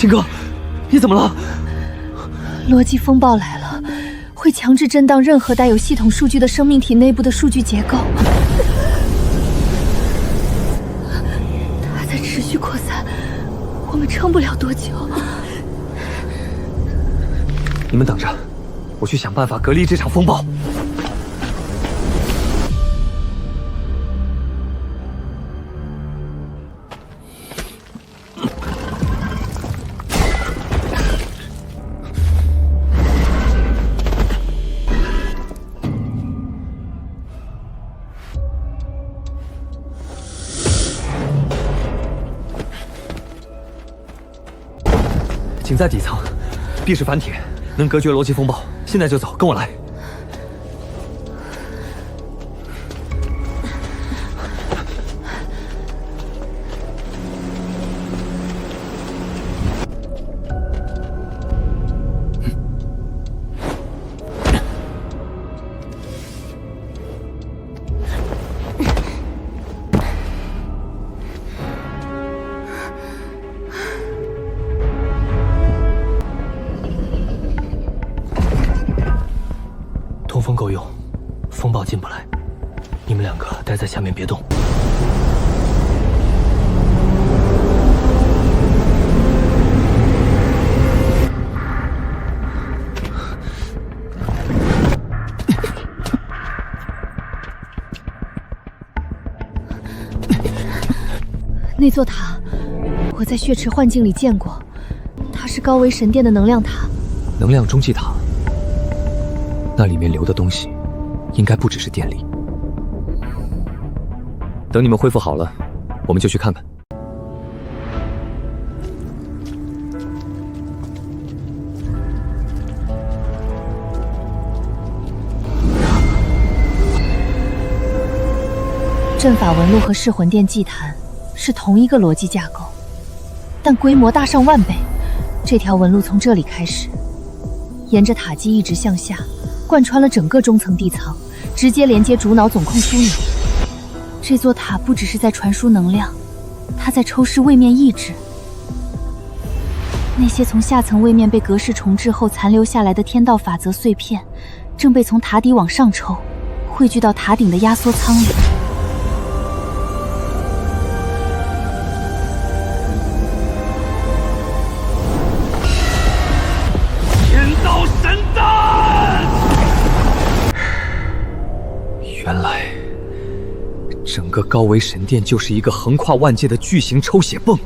秦哥，你怎么了？逻辑风暴来了，会强制震荡任何带有系统数据的生命体内部的数据结构。它在持续扩散，我们撑不了多久。你们等着，我去想办法隔离这场风暴。请在底层，壁是反铁，能隔绝逻辑风暴。现在就走，跟我来。通风够用，风暴进不来。你们两个待在下面别动。那座塔，我在血池幻境里见过，它是高维神殿的能量塔。能量中继塔。那里面流的东西，应该不只是电力。等你们恢复好了，我们就去看看。阵法纹路和噬魂殿祭坛是同一个逻辑架构，但规模大上万倍。这条纹路从这里开始，沿着塔基一直向下，贯穿了整个中层地层，直接连接主脑总控枢纽。这座塔不只是在传输能量，它在抽噬位面意志。那些从下层位面被格式重置后残留下来的天道法则碎片，正被从塔底往上抽，汇聚到塔顶的压缩舱里。原来，整个高维神殿就是一个横跨万界的巨型抽血泵。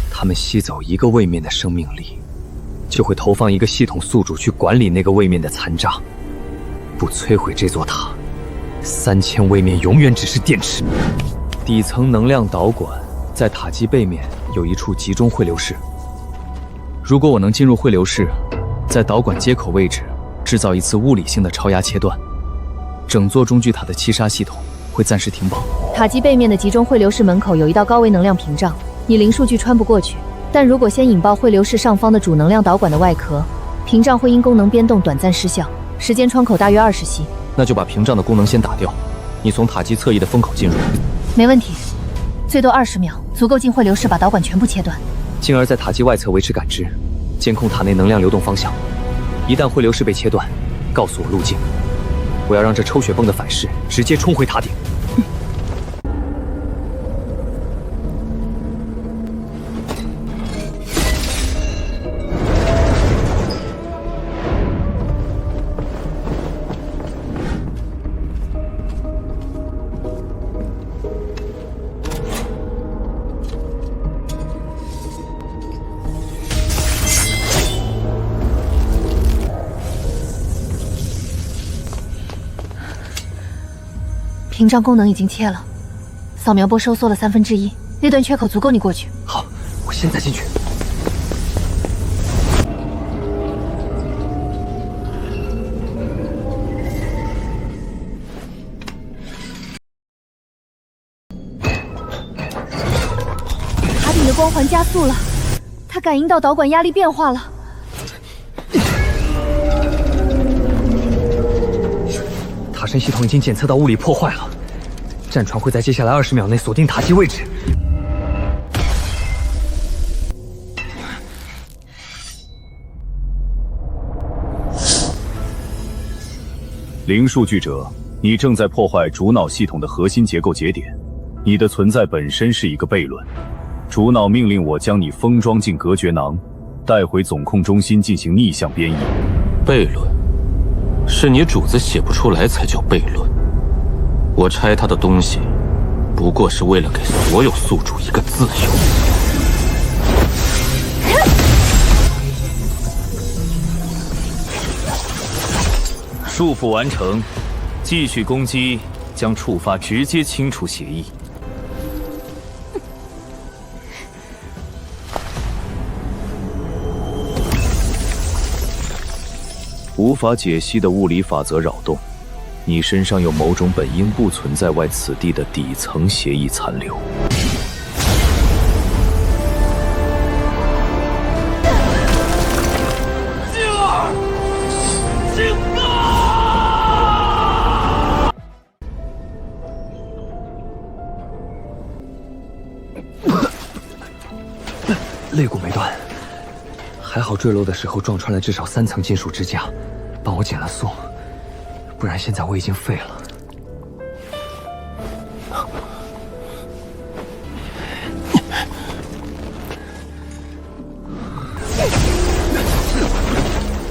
他们吸走一个位面的生命力，就会投放一个系统宿主去管理那个位面的残渣。不摧毁这座塔，3000位面永远只是电池。底层能量导管在塔基背面有一处集中汇流室。如果我能进入汇流室，在导管接口位置制造一次物理性的超压切断，整座中巨塔的七杀系统会暂时停保。塔基背面的集中汇流室门口有一道高维能量屏障，你零数据穿不过去。但如果先引爆汇流室上方的主能量导管的外壳，屏障会因功能变动短暂失效，时间窗口大约20息。那就把屏障的功能先打掉，你从塔基侧翼的风口进入。没问题，最多20秒，足够进汇流室把导管全部切断。进而在塔基外侧维持感知，监控塔内能量流动方向。一旦汇流室被切断，告诉我路径，我要让这抽血泵的反噬直接冲回塔顶。屏障功能已经切了，扫描波收缩了1/3，那段缺口足够你过去。好，我现在进去。光环加速了，他感应到导管压力变化了。塔身系统已经检测到物理破坏了，战船会在接下来20秒内锁定塔基位置。零数据者，你正在破坏主脑系统的核心结构节点，你的存在本身是一个悖论。主脑命令我将你封装进隔绝囊，带回总控中心进行逆向编译。悖论，是你主子写不出来才叫悖论。我拆他的东西，不过是为了给所有宿主一个自由。束缚完成，继续攻击将触发直接清除协议。无法解析的物理法则扰动，你身上有某种本应不存在外此地的底层协议残留。肋骨没断，还好坠落的时候撞穿了至少3层金属支架，帮我减了速，不然现在我已经废了。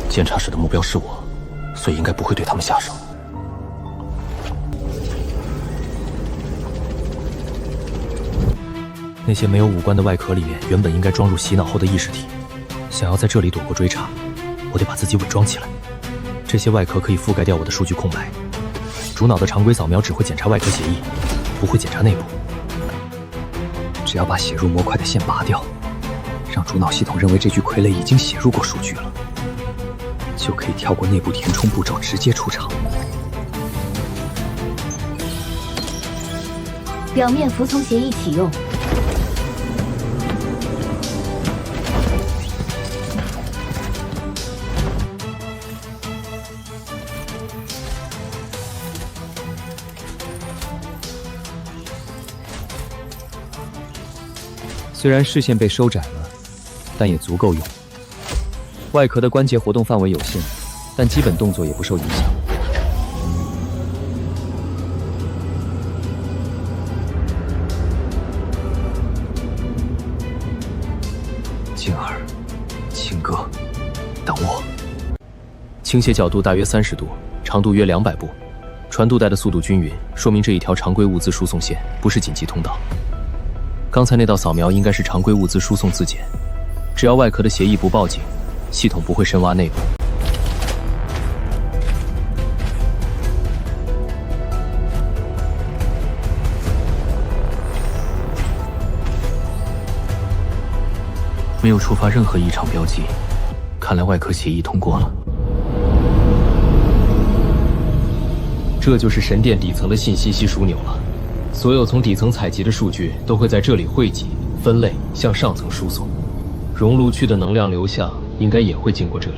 监察室的目标是我，所以应该不会对他们下手。那些没有五官的外壳里面原本应该装入洗脑后的意识体，想要在这里躲过追查，我得把自己伪装起来。这些外壳可以覆盖掉我的数据空白。主脑的常规扫描只会检查外壳协议，不会检查内部。只要把写入模块的线拔掉，让主脑系统认为这具傀儡已经写入过数据了，就可以跳过内部填充步骤，直接出场。表面服从协议启用。虽然视线被收窄了，但也足够用。外壳的关节活动范围有限，但基本动作也不受影响。静儿，青哥，等我。倾斜角度大约30度，长度约200步，传渡带的速度均匀，说明这一条常规物资输送线不是紧急通道。刚才那道扫描应该是常规物资输送自检，只要外壳的协议不报警，系统不会深挖内部。没有触发任何异常标记，看来外壳协议通过了。这就是神殿底层的信息吸枢纽了。所有从底层采集的数据都会在这里汇集、分类，向上层输送。熔炉区的能量流向应该也会经过这里。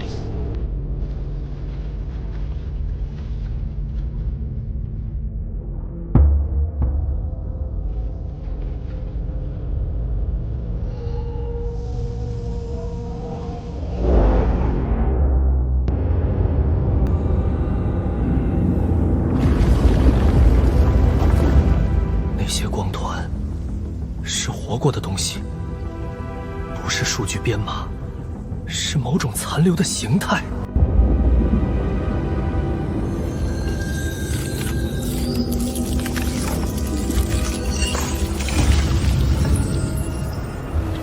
那些光团是活过的东西，不是数据编码，是某种残留的形态。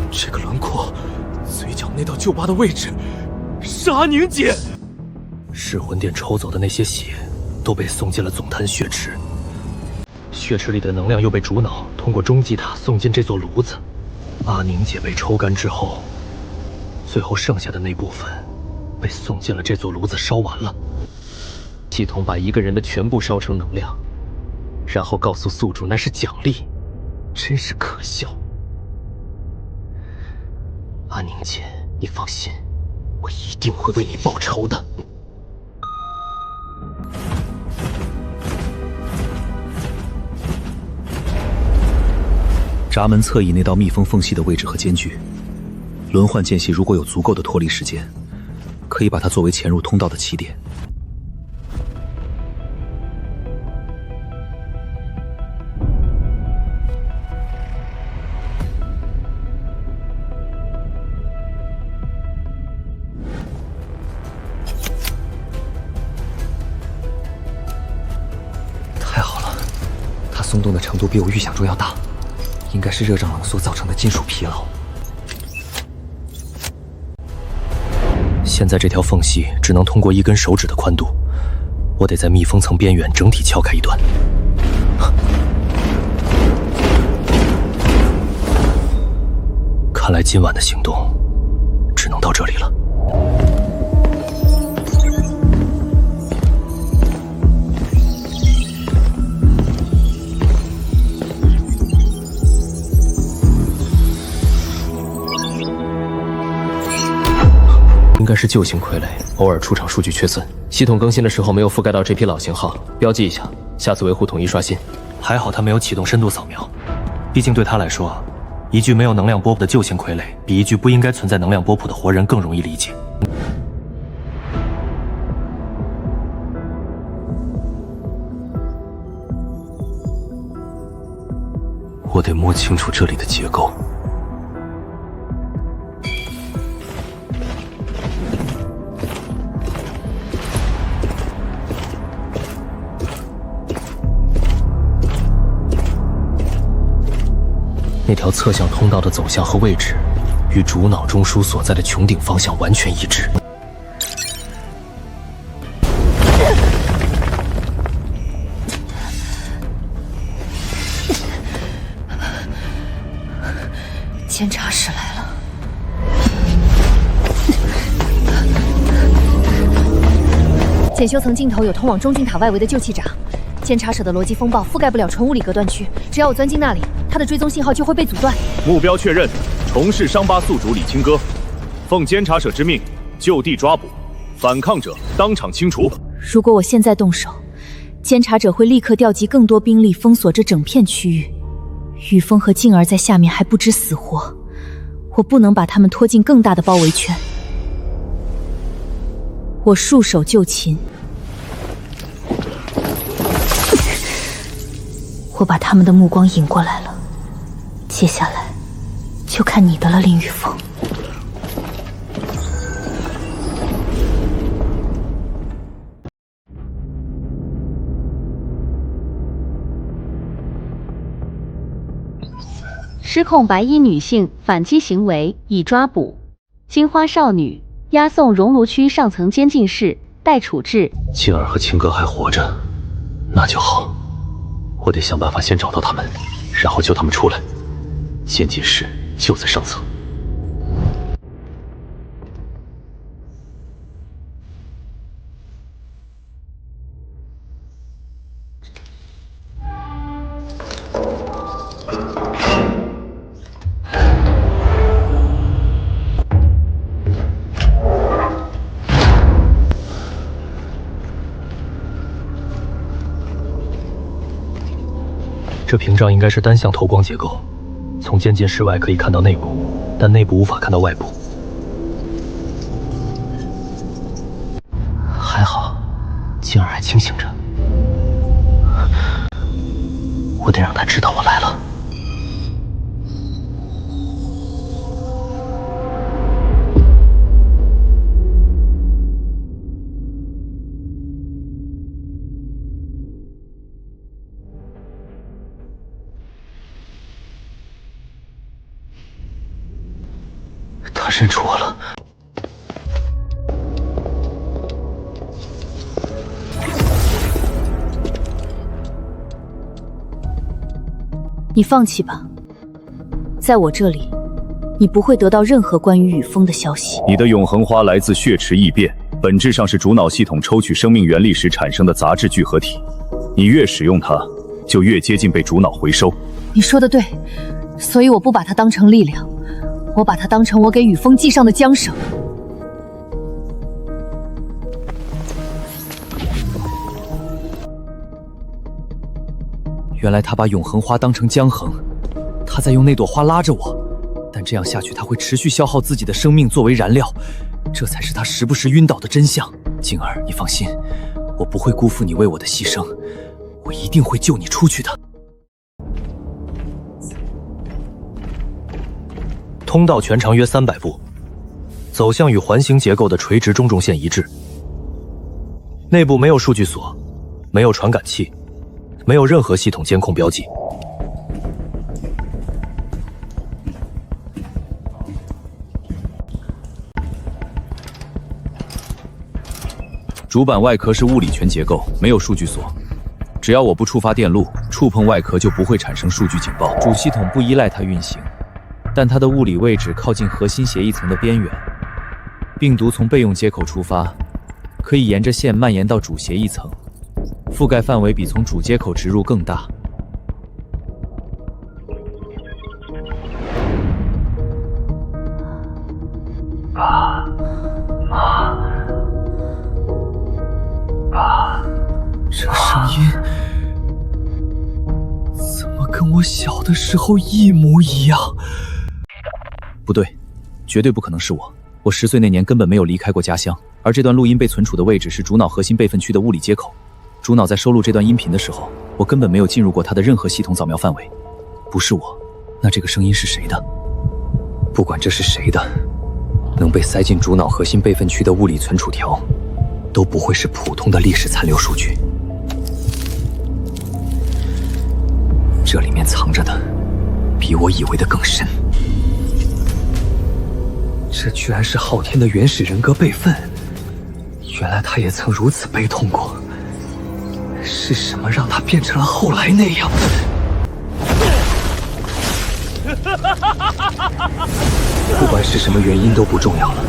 这个轮廓，嘴角那道旧疤的位置，是阿宁姐。噬魂殿抽走的那些血，都被送进了总坛血池。血池里的能量又被主脑通过中继塔送进这座炉子。阿宁姐被抽干之后，最后剩下的那部分被送进了这座炉子，烧完了。系统把一个人的全部烧成能量，然后告诉宿主那是奖励，真是可笑。阿宁姐，你放心，我一定会为你报仇的。闸门侧翼那道密封缝隙的位置和间距，轮换间隙如果有足够的脱离时间，可以把它作为潜入通道的起点。太好了，它松动的程度比我预想中要大。应该是热胀冷缩造成的金属疲劳。现在这条缝隙只能通过1根手指的宽度，我得在密封层边缘整体撬开一段。看来今晚的行动只能到这里了。应该是旧型傀儡，偶尔出厂数据缺损，系统更新的时候没有覆盖到这批老型号，标记一下，下次维护统一刷新。还好他没有启动深度扫描，毕竟对他来说，一具没有能量波谱的旧型傀儡，比一具不应该存在能量波谱的活人更容易理解。我得摸清楚这里的结构。那条侧向通道的走向和位置，与主脑中枢所在的穹顶方向完全一致。监察室来了。检修层尽头有通往中军塔外围的旧气闸，监察室的逻辑风暴覆盖不了纯物理隔断区，只要我钻进那里，它的追踪信号就会被阻断。目标确认，重氏伤疤宿主李清歌，奉监察者之命，就地抓捕，反抗者当场清除。如果我现在动手，监察者会立刻调集更多兵力封锁这整片区域。雨峰和静儿在下面还不知死活，我不能把他们拖进更大的包围圈。我束手就擒，我把他们的目光引过来了，接下来就看你的了，林雨峰。失控白衣女性反击行为已抓捕，金花少女押送熔炉区上层监禁室待处置。静儿和清哥还活着，那就好。我得想办法先找到他们，然后救他们出来。监禁室就在上层。这屏障应该是单向透光结构，从监禁室外可以看到内部，但内部无法看到外部。还好，静儿还清醒着，我得让她知道我来了。他认出我了。你放弃吧，在我这里，你不会得到任何关于雨峰的消息。你的永恒花来自血池异变，本质上是主脑系统抽取生命原力时产生的杂质聚合体。你越使用它，就越接近被主脑回收。你说的对，所以我不把它当成力量，我把它当成我给雨峰系上的缰绳。原来他把永恒花当成江衡，他在用那朵花拉着我，但这样下去他会持续消耗自己的生命作为燃料，这才是他时不时晕倒的真相。静儿，你放心，我不会辜负你为我的牺牲，我一定会救你出去的。通道全长约300步，走向与环形结构的垂直中轴线一致。内部没有数据锁，没有传感器，没有任何系统监控标记。主板外壳是物理全结构，没有数据锁。只要我不触发电路，触碰外壳就不会产生数据警报。主系统不依赖它运行，但它的物理位置靠近核心协议层的边缘。病毒从备用接口出发，可以沿着线蔓延到主协议层，覆盖范围比从主接口植入更大。爸妈，爸，这声音怎么跟我小的时候一模一样？不对，绝对不可能是我。我10岁那年根本没有离开过家乡，而这段录音被存储的位置是主脑核心备份区的物理接口。主脑在收录这段音频的时候，我根本没有进入过它的任何系统扫描范围。不是我，那这个声音是谁的？不管这是谁的，能被塞进主脑核心备份区的物理存储条，都不会是普通的历史残留数据。这里面藏着的，比我以为的更深。这居然是昊天的原始人格备份，原来他也曾如此悲痛过。是什么让他变成了后来那样？不管是什么原因都不重要了，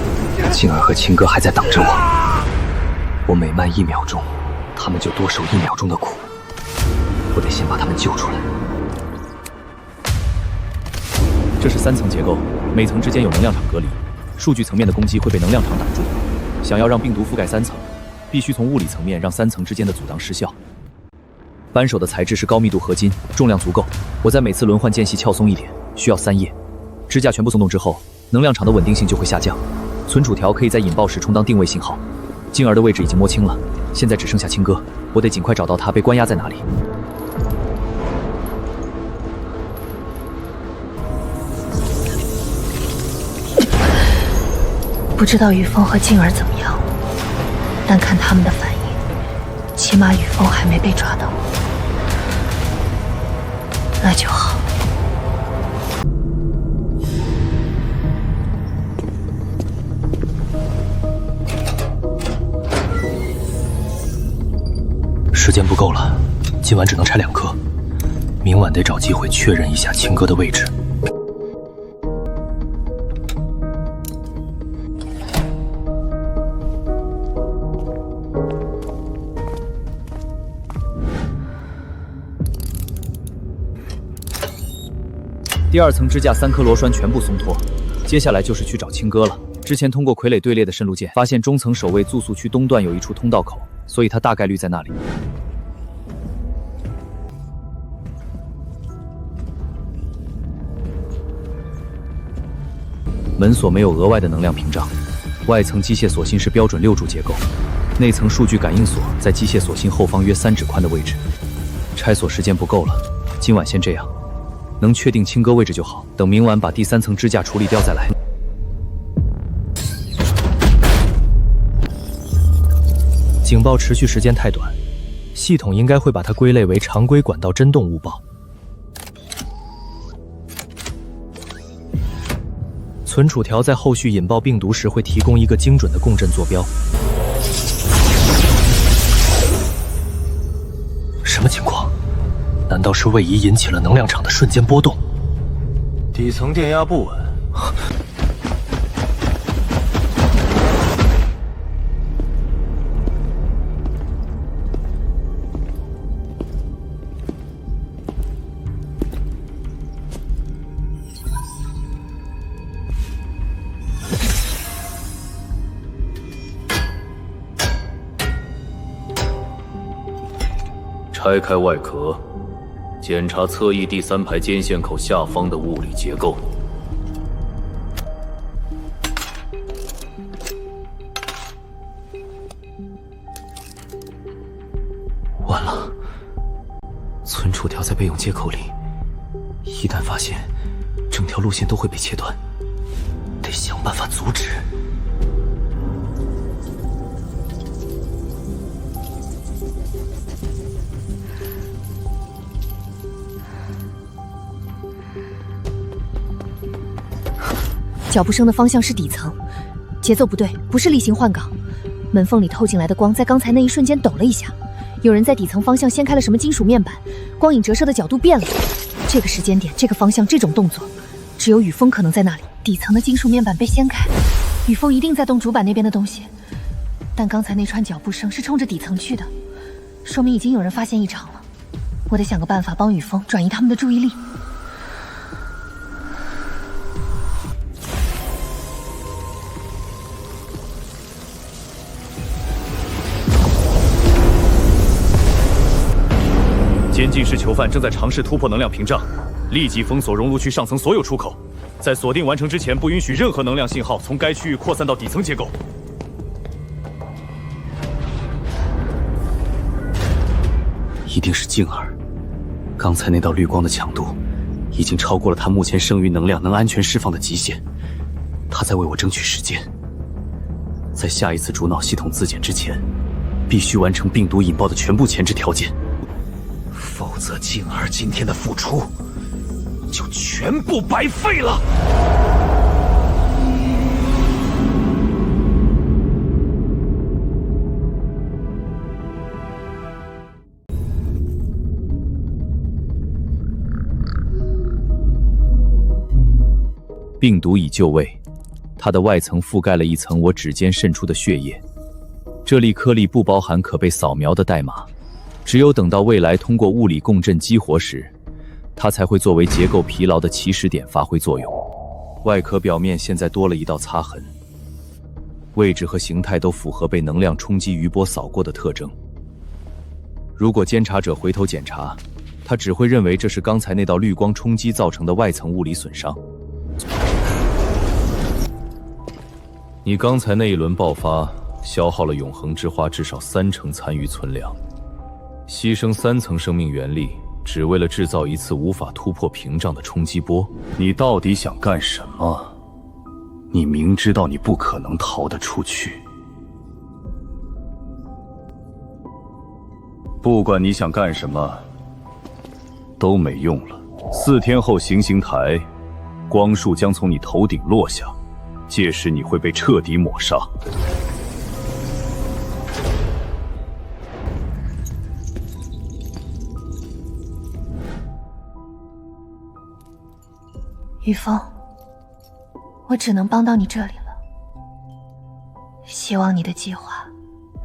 静儿和青哥还在等着我。我每慢1秒钟，他们就多受1秒钟的苦。我得先把他们救出来。这是3层结构，每层之间有能量场隔离，数据层面的攻击会被能量场挡住。想要让病毒覆盖3层，必须从物理层面让3层之间的阻挡失效。扳手的材质是高密度合金，重量足够。我在每次轮换间隙撬松一点，需要3页。支架全部松动之后，能量场的稳定性就会下降。存储条可以在引爆时充当定位信号。静儿的位置已经摸清了，现在只剩下青哥，我得尽快找到他被关押在哪里。不知道雨峰和静儿怎么样，但看他们的反应，起码雨峰还没被抓到，那就好。时间不够了，今晚只能拆2颗，明晚得找机会确认一下青哥的位置。第2层支架3颗螺栓全部松脱，接下来就是去找青哥了。之前通过傀儡队列的渗入键，发现中层守卫住宿区东段有一处通道口，所以他大概率在那里。门锁没有额外的能量屏障，外层机械锁芯是标准6柱结构，内层数据感应锁在机械锁芯后方约3指宽的位置。拆锁时间不够了，今晚先这样。能确定青哥位置就好，等明晚把第3层支架处理掉再来。警报持续时间太短，系统应该会把它归类为常规管道震动误报。存储条在后续引爆病毒时会提供一个精准的共振坐标。什么情况？难道是位移引起了能量场的瞬间波动？底层电压不稳。拆开外壳，检查侧翼第3排肩线口下方的物理结构。完了，存储条在备用接口里，一旦发现，整条路线都会被切断，得想办法阻止。脚步声的方向是底层，节奏不对，不是例行换岗。门缝里透进来的光在刚才那一瞬间抖了一下，有人在底层方向掀开了什么金属面板，光影折射的角度变了。这个时间点，这个方向，这种动作，只有雨峰可能在那里。底层的金属面板被掀开，雨峰一定在动主板那边的东西。但刚才那串脚步声是冲着底层去的，说明已经有人发现异常了。我得想个办法帮雨峰转移他们的注意力。监禁室囚犯正在尝试突破能量屏障，立即封锁熔炉区上层所有出口，在锁定完成之前，不允许任何能量信号从该区域扩散到底层结构。一定是静儿，刚才那道绿光的强度，已经超过了他目前剩余能量能安全释放的极限。他在为我争取时间，在下一次主脑系统自检之前，必须完成病毒引爆的全部前置条件。否则，静儿今天的付出就全部白费了。病毒已就位，它的外层覆盖了一层我指尖渗出的血液，这粒颗粒不包含可被扫描的代码。只有等到未来通过物理共振激活时，它才会作为结构疲劳的起始点发挥作用。外壳表面现在多了一道擦痕，位置和形态都符合被能量冲击余波扫过的特征。如果监察者回头检查，他只会认为这是刚才那道绿光冲击造成的外层物理损伤。你刚才那一轮爆发消耗了永恒之花至少30%残余存量。牺牲3层生命原力，只为了制造一次无法突破屏障的冲击波。你到底想干什么？你明知道你不可能逃得出去。不管你想干什么，都没用了。4天后行刑台，光束将从你头顶落下，届时你会被彻底抹杀。雨峰，我只能帮到你这里了。希望你的计划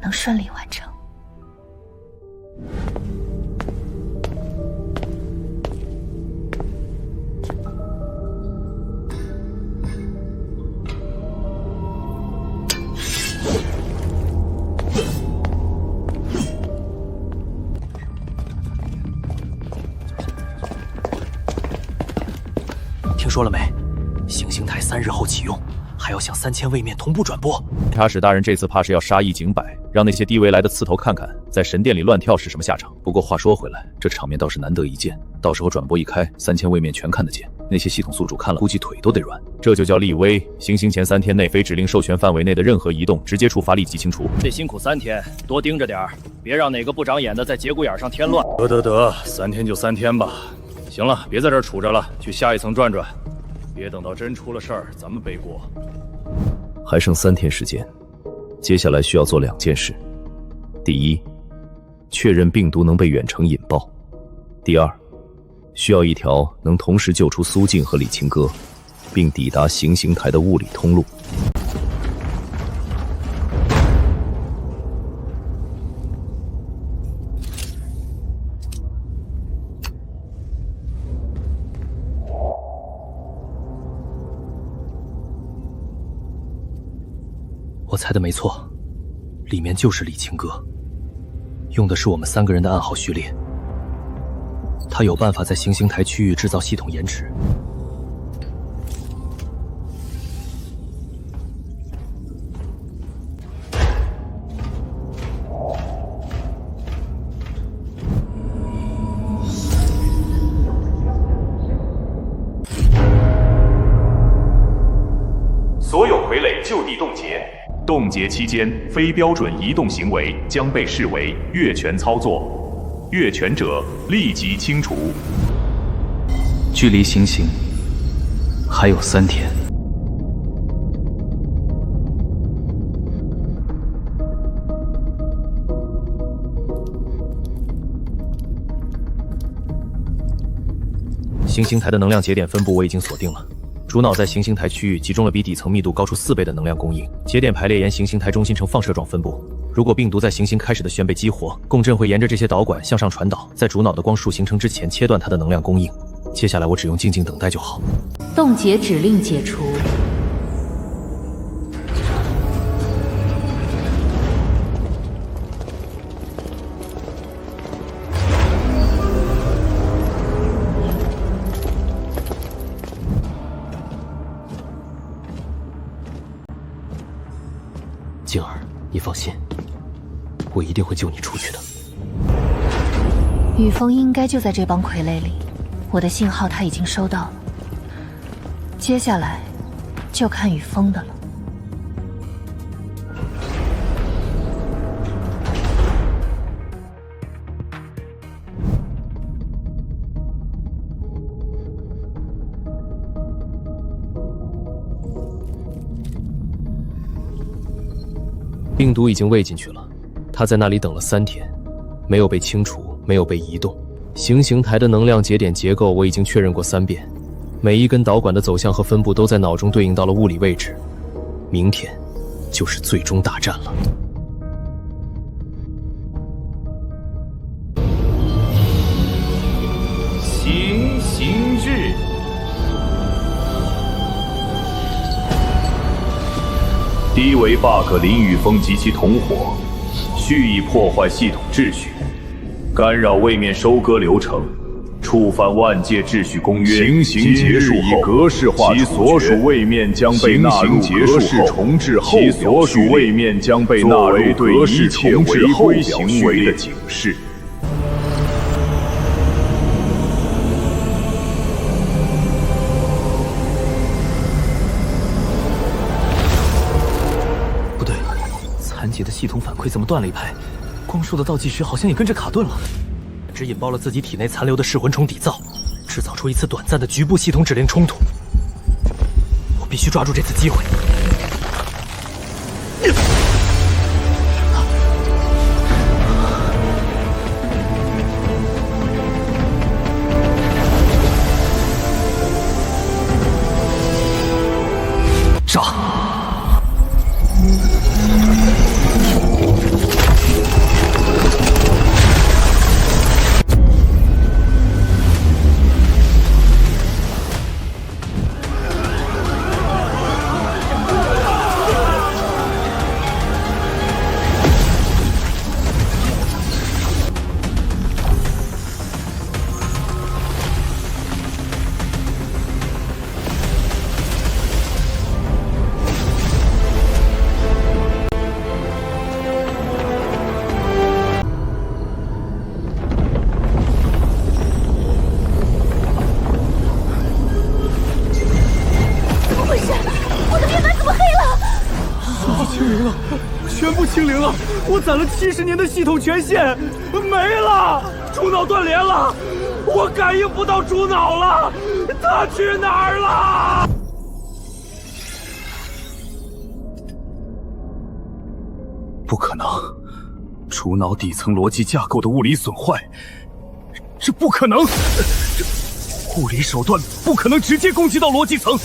能顺利完成。听说了没？行刑台3日后启用，还要向3000位面同步转播。察使大人这次怕是要杀一儆百，让那些低维来的刺头看看，在神殿里乱跳是什么下场。不过话说回来，这场面倒是难得一见，到时候转播一开，3000位面全看得见。那些系统宿主看了，估计腿都得软。这就叫立威。行刑前3天内，非指令授权范围内的任何移动，直接处罚立即清除。得辛苦3天，多盯着点儿，别让哪个不长眼的在节骨眼上添乱。得，3天就3天吧。行了，别在这儿杵着了，去下一层转转，别等到真出了事儿，咱们背锅。还剩3天时间，接下来需要做2件事：第一，确认病毒能被远程引爆；第二，需要一条能同时救出苏静和李清歌，并抵达行刑台的物理通路。我猜的没错，里面就是李清歌，用的是我们3个人的暗号序列。他有办法在行星台区域制造系统延迟。所有傀儡就地冻结，冻结期间非标准移动行为将被视为越权操作，越权者立即清除。距离行刑还有3天。行星台的能量节点分布我已经锁定了。主脑在行星台区域集中了比底层密度高出4倍的能量供应，节点排列沿行星台中心呈放射状分布。如果病毒在行星开始的旋被激活，共振会沿着这些导管向上传导，在主脑的光束形成之前切断它的能量供应。接下来我只用静静等待就好。冻结指令解除。静儿，你放心，我一定会救你出去的。雨峰应该就在这帮傀儡里，我的信号他已经收到了，接下来就看雨峰的了。病毒已经喂进去了，他在那里等了3天，没有被清除，没有被移动。行刑台的能量节点结构我已经确认过3遍，每一根导管的走向和分布都在脑中对应到了物理位置。明天就是最终大战了。行刑制。低维 bug 林雨峰及其同伙，蓄意破坏系统秩序，干扰位面收割流程，触犯万界秩序公约。行刑结束后，其所属位面将被纳入格式重置后其所属位面将被纳入对一切违规行为的警示。残疾的系统反馈怎么断了一拍？光束的倒计时好像也跟着卡顿了。只引爆了自己体内残留的噬魂虫底造，制造出一次短暂的局部系统指令冲突。我必须抓住这次机会。杀！清零了！我攒了70年的系统权限没了，主脑断联了，我感应不到主脑了，他去哪儿了？不可能，主脑底层逻辑架构的物理损坏，这不可能！物理手段不可能直接攻击到逻辑层。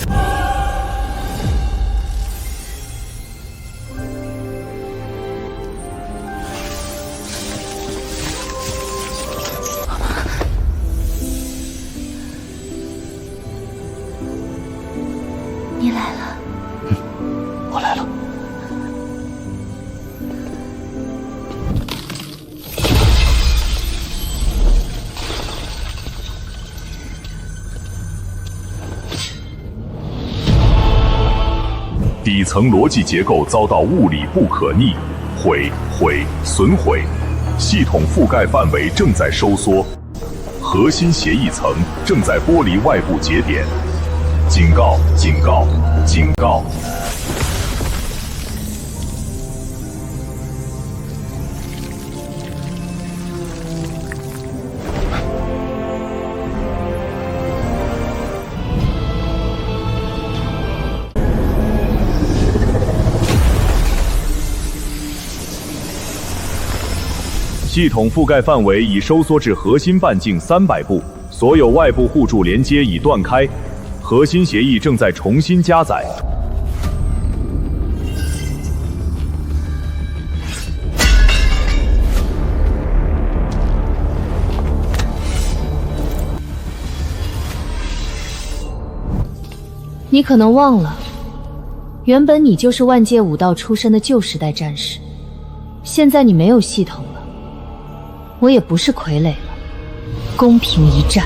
你来了。我来了。底层逻辑结构遭到物理不可逆损毁，系统覆盖范围正在收缩，核心协议层正在剥离外部节点。警告！警告！警告！系统覆盖范围已收缩至核心半径300步，所有外部互助连接已断开，核心协议正在重新加载。你可能忘了，原本你就是万界武道出身的旧时代战士，现在你没有系统了。我也不是傀儡了，公平一战。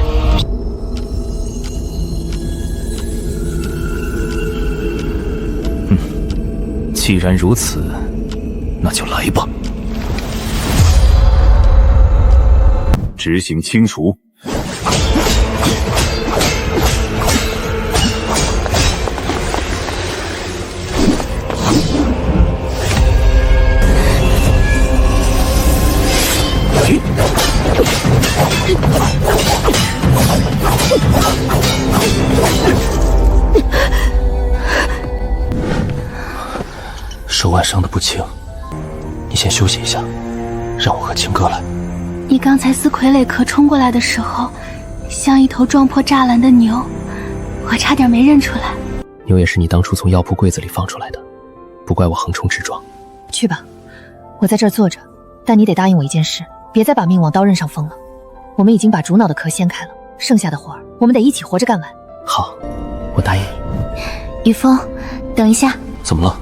既然如此，那就来吧。执行清除。手腕伤得不轻，你先休息一下，让我和青哥来。你刚才撕傀儡壳冲过来的时候，像一头撞破栅栏的牛，我差点没认出来。牛也是你当初从药铺柜子里放出来的，不怪我横冲直撞。去吧，我在这儿坐着，但你得答应我一件事，别再把命往刀刃上锋了。我们已经把主脑的壳掀开了，剩下的活儿我们得一起活着干完。好，我答应你。雨峰，等一下。怎么了？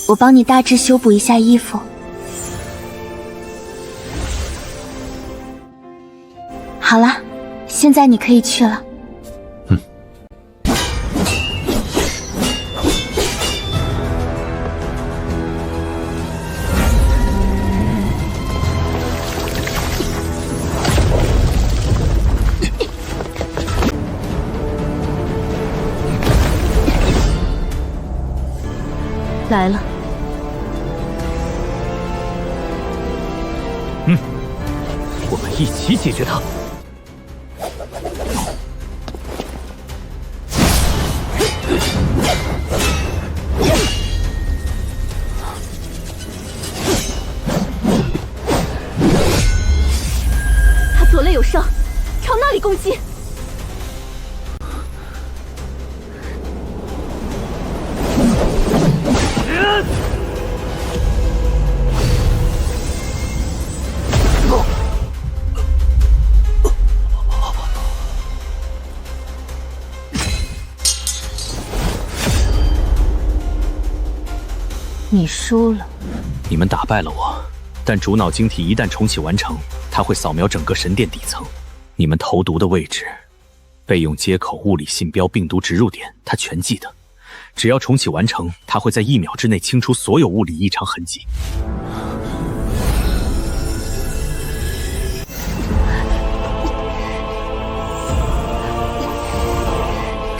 我帮你大致修补一下衣服。好了，现在你可以去了。来了。我们一起解决他。他左肋有伤，朝那里攻击。你输了。你们打败了我，但主脑晶体一旦重启完成，它会扫描整个神殿底层。你们投毒的位置、备用接口、物理信标、病毒植入点，它全记得。只要重启完成，它会在1秒之内清除所有物理异常痕迹。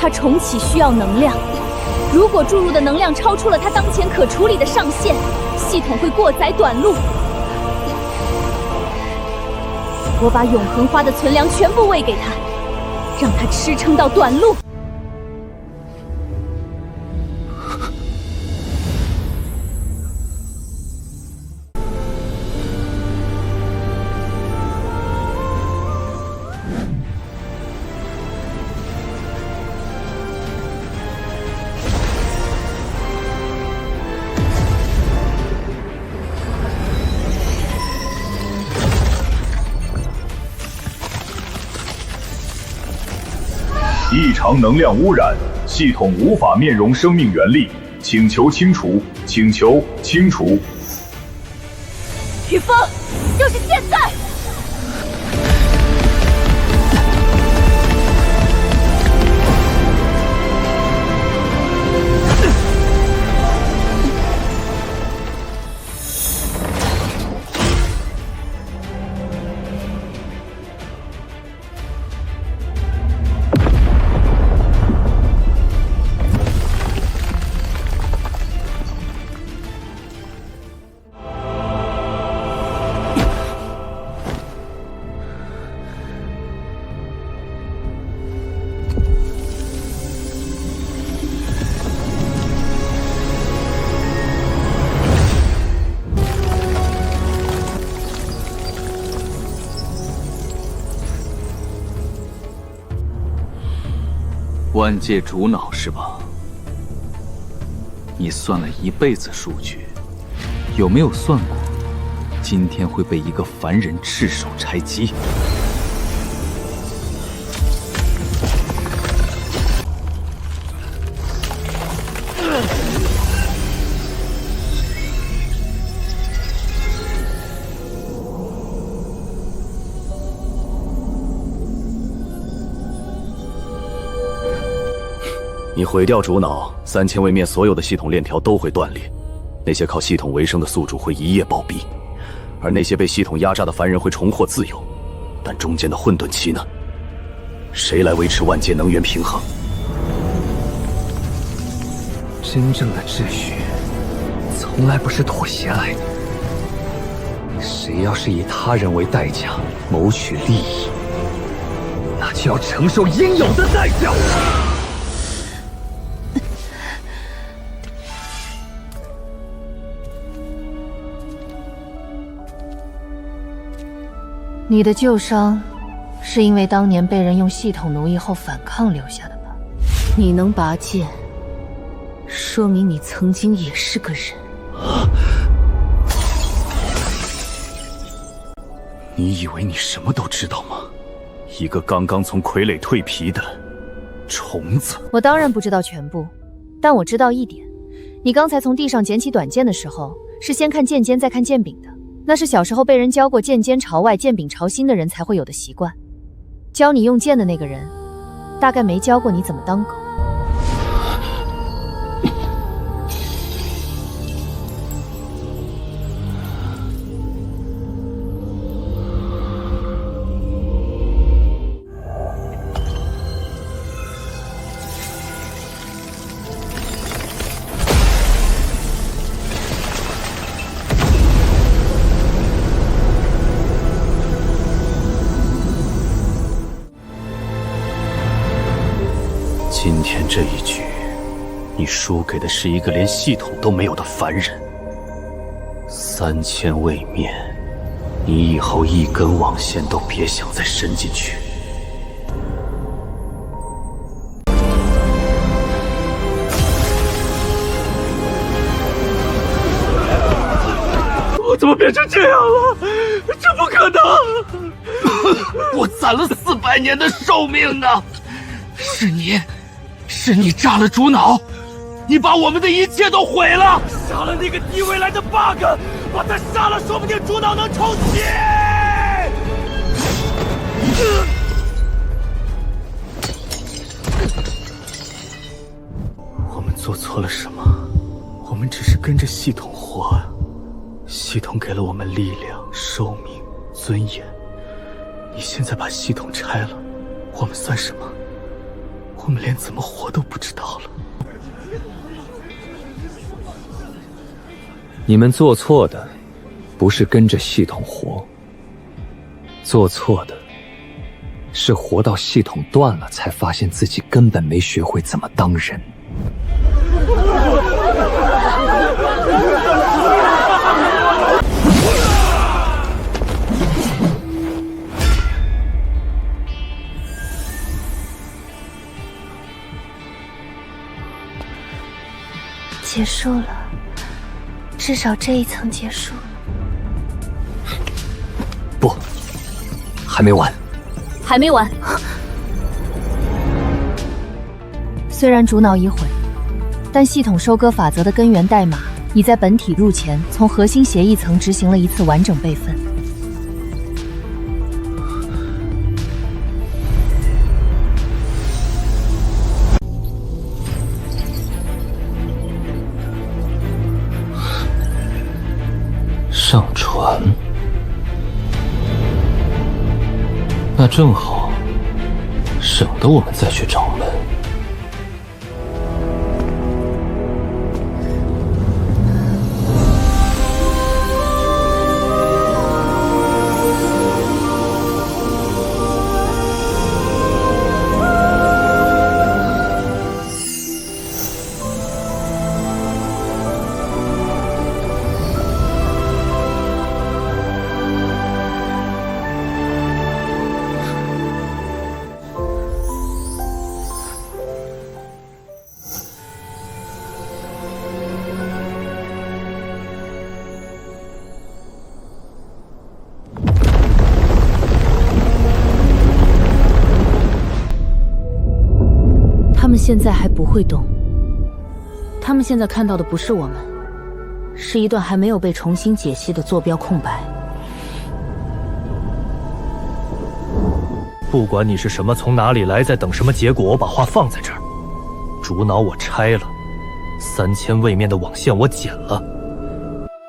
它重启需要能量，如果注入的能量超出了它当前可处理的上限，系统会过载短路。我把永恒花的存粮全部喂给它，让它吃撑到短路。异常能量污染，系统无法面容生命原力，请求清除，请求清除。雨峰，就是现在！万界主脑是吧？你算了一辈子数据，有没有算过今天会被一个凡人赤手拆击？你毁掉主脑，3000位面所有的系统链条都会断裂，那些靠系统为生的宿主会一夜暴毙，而那些被系统压榨的凡人会重获自由。但中间的混沌期呢？谁来维持万界能源平衡？真正的秩序，从来不是妥协来的。谁要是以他人为代价谋取利益，那就要承受应有的代价。你的旧伤，是因为当年被人用系统奴役后反抗留下的吧？你能拔剑，说明你曾经也是个人。你以为你什么都知道吗？一个刚刚从傀儡蜕皮的虫子。我当然不知道全部，但我知道一点：你刚才从地上捡起短剑的时候，是先看剑尖再看剑柄的。那是小时候被人教过剑尖朝外剑柄朝心的人才会有的习惯。教你用剑的那个人，大概没教过你怎么当狗。今天这一局，你输给的是一个连系统都没有的凡人。3000位面，你以后一根网线都别想再伸进去。我怎么变成这样了？这不可能！我攒了400年的寿命呢！是你炸了主脑，你把我们的一切都毁了！杀了那个低位来的 bug， 把他杀了，说不定主脑能重启！我们做错了什么？我们只是跟着系统活啊！系统给了我们力量、寿命、尊严。你现在把系统拆了，我们算什么？我们连怎么活都不知道了。你们做错的，不是跟着系统活，做错的，是活到系统断了，才发现自己根本没学会怎么当人。结束了，至少这一层结束了。不，还没完，还没完。虽然主脑已毁，但系统收割法则的根源代码已在本体入前从核心协议层执行了一次完整备份。上船，那正好，省得我们再去找门。他们现在还不会动。他们现在看到的不是我们，是一段还没有被重新解析的坐标空白。不管你是什么，从哪里来，在等什么结果，我把话放在这儿。主脑我拆了，3000位面的网线我剪了。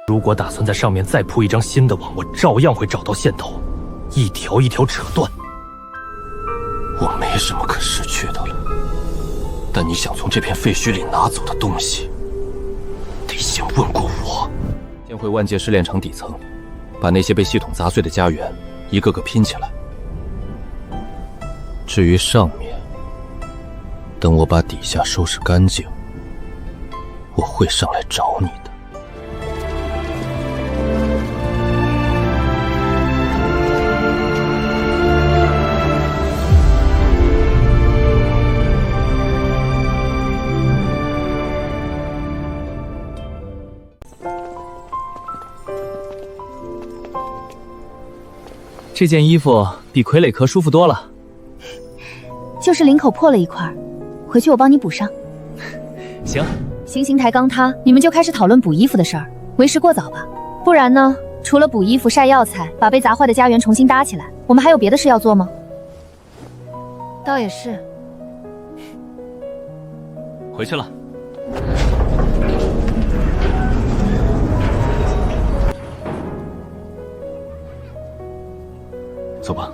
如果打算在上面再铺一张新的网，我照样会找到线头，一条一条扯断。我没什么可失去的了，但你想从这片废墟里拿走的东西，得先问过我。先回万界试炼场底层，把那些被系统砸碎的家园一个个拼起来。至于上面，等我把底下收拾干净，我会上来找你的。这件衣服比傀儡壳舒服多了。就是领口破了一块，回去我帮你补上。行。行刑台刚塌，你们就开始讨论补衣服的事儿，为时过早吧？不然呢，除了补衣服、晒药材，把被砸坏的家园重新搭起来，我们还有别的事要做吗？倒也是。回去了。走吧。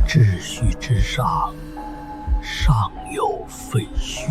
秩序之上，尚有废墟。